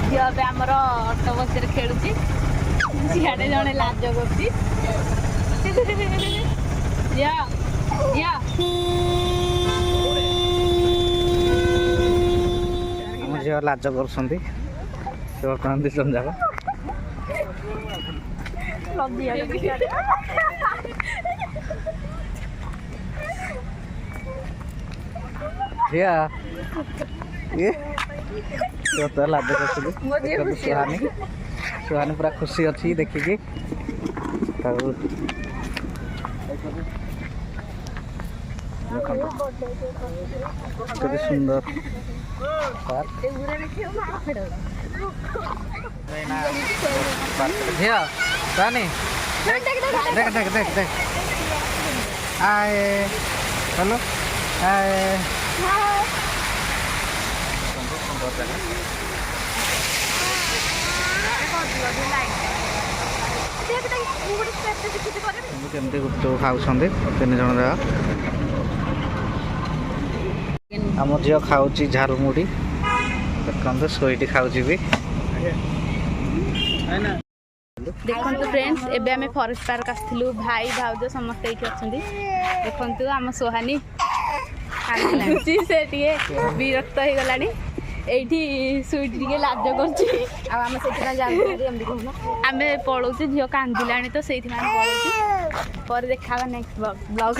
झील ए आमर अटो बस खेलुची सियाड़े जड़े लाज कर झील लाज कर बर्तमान दिस जाक झिया ये तो लाज कर सुहानी सुहानी पूरा खुशी अच्छी देखिकी केते सुंदर झिया सुहानी देख देख देख देख आए हेलो आए केमती गुपचुप खाऊँ तीन जन जाक आम झील खाऊँ झालमुड़ी देखते सोईटी खाऊँ भी देखो फ्रेंड्स एबे आमे फॉरेस्ट पार्क आसलु भाई भाउज समस्त ये देखु आम सोहानी से विरक्त हो गलानी एठी सुईट टिके लाज करमे पलाऊँ झील कांदिलानी तो से पलाऊँ पर देखा नेक्स्ट ब्लॉग।